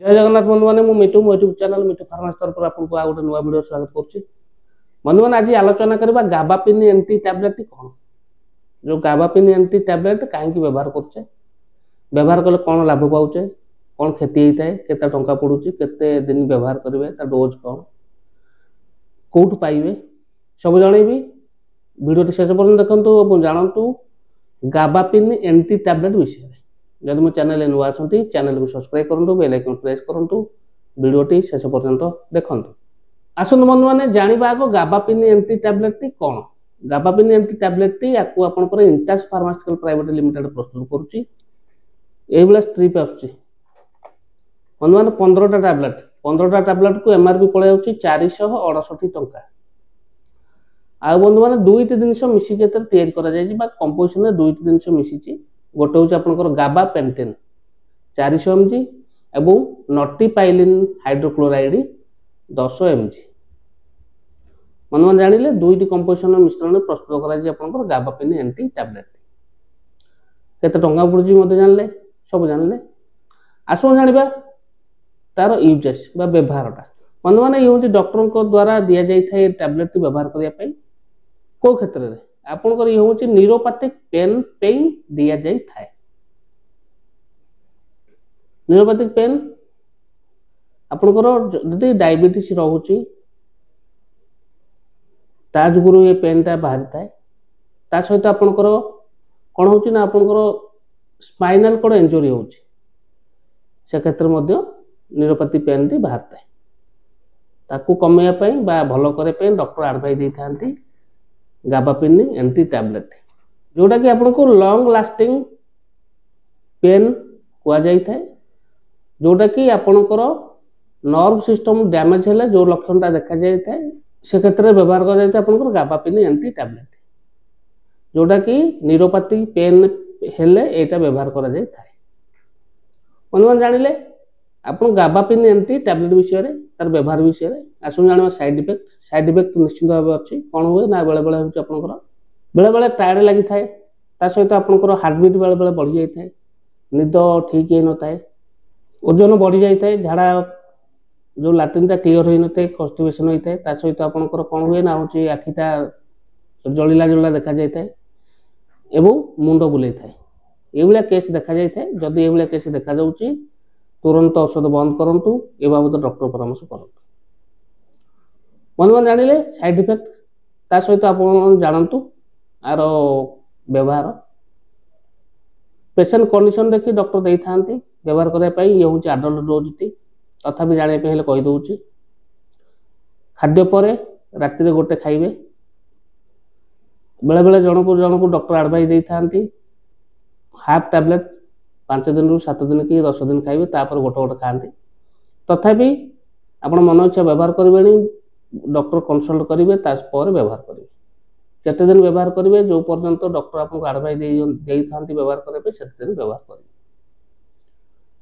जय जगन्नाथ बंधु मैंने मिटू मो यूट्यूब चैनल मिटू फार्मास तरफ आपको आ गोटे नुआ वीडियो स्वागत करुच्ची। बंधु मैंने आज आलोचना करबा गाबापिन एंटी टैबलेट कौन जो गाबापिन एंटी टैबलेट कहीं व्यवहार करछे व्यवहार कले कौन लाभ पाउछे कौन क्षति होता है केते टंका पड़ुची केते दिन व्यवहार करेंगे ता डोज कौन कोठ पाइबे सब जनइबी वीडियो शेष पर्यंत देखंतु जानंतु गाबापिन एंटी टैबलेट विषय। जदि मो चैनल नुआ अच्छा चैनल को सब्सक्राइब करूँ बेल आइकन प्रेस करूँ वीडियोटी शेष पर्यंत देखूँ। आसतु बंधु मैंने जाना आग गाबापिन एंटी टैबलेट कौन। गाबापिन एंटी टैबलेट आपको आपंकर इंटास फार्मास्यूटिकल प्राइवेट लिमिटेड प्रस्तुत करुँच स्ट्रिप आसुची बंधु मैंने 15टा टैबलेट को एमआरपी पड़े 468 टंका। आ बंधु मैंने दुईट जिनस मिसिक कंपोजिशन में दुईट जिनस मिसी गोटे हूँ आपंकर गाबा पेंटेन 400 mg एवं नॉटिपाइलिन हाइड्रोक्लोराइड 10 mg मन मन जानिले दुईटी कंपोजिशन मिश्रण प्रस्तुत कर गाबापिन एंटी टैबलेट केते टंका पड़ुची मते जानले सब जानले। आसो जानिबा तार यूजेस बा व्यवहारटा बंधु मैंने ये हूँ डॉक्टर द्वारा दि जाए टैबलेट व्यवहार करने को क्षेत्र में आपंकर ये हूँ न्यूरोपैथिक पेन पेन दि जाए थाए। न्यूरोपैथिक पेन आपंकर जदि डायबिटीज रोचे जुगुरु ये पेनटा बाहरी थाए ता सहित आपंकर कौन हो आपंकर स्पाइनल कॉर्ड इंजुरी हो क्षेत्र में न्यूरोपैथी पेन टी बाहर थाए ताकू कमेवाई भल करने डॉक्टर एडवाइस देते गाबापिन एंटी टैबलेट जोटा कि आपको लॉन्ग लास्टिंग पेन कुआ जाई थाए जोटा कि आपणकर नर्व सिस्टम डैमेज है जो लक्षणटा देखा जाए से क्षेत्र में व्यवहार कर गाबापिन एंटी टैबलेट जोटा कि न्यूरोपैथी पेन हेले एटा व्यवहार कर बंधुमान जानिले आप गाबापिन एंटी टैबलेट विषय तार व्यवहार विषय आसु जाना साइड इफेक्ट निश्चित भाव अच्छी कौन हुए ना बेले बेले होकर बेले बेले टायर्ड लगी थाए सहित आपंकर हार्टबिट बेले बेले बढ़ी जाए निद ठीक ही न थाए ओजन बढ़ी जाए झाड़ा जो लाट्रिनटा क्लीयर हो नए कन्स्टिपेशन होता है सहित आपंकर कौन हुए ना हूँ आखिटा जलिला जलिला देखा जाए एवं मुंड बुले थाए ये केस देखा जाए जदि ये केस देखा जाऊँगी तुरंत औषध बंद करूँ ए बाबद डॉक्टर परामर्श करूँ। बंधुमान जानिले साइड इफेक्ट ता सहित आप जानतु आर व्यवहार पेशेंट कंडीशन देखिए डॉक्टर दे था व्यवहार करने ये हूँ आडल्ट डोज टी तथापि जाने कहीदे खाद्य पर राति गोटे खाइबे बेले बेले जनक डॉक्टर एडवाइस दे था हाफ टैबलेट 5 दिन रु 7 दिन कि 10 दिन खाइबे तापर गोटे गोटे खाते तथापि आपण मन इच्छा व्यवहार करेंगे डॉक्टर कंसल्ट करेंगे व्यवहार करेंगे केते दिन व्यवहार करेंगे जो पर्यंत डॉक्टर आपको एडवाइस दे था व्यवहार करने से दिन व्यवहार करेंगे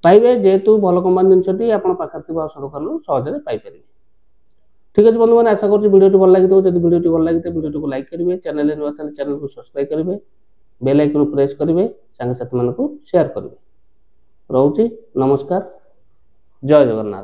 पाइबे जेहेतु भल कंपनी जिनसटी पाखे औषध दुकान सहज पाइपर। ठीक अच्छे बंधु मैंने आशा कर वीडियो भल लगी जब वीडियो भल लगी वीडियो को लाइक करेंगे चैनल नुआ चैनल को सब्सक्राइब करेंगे बेल आइकन प्रेस करेंगे सांग साथी मानक शेयर करेंगे। रोची नमस्कार जय जगन्नाथ।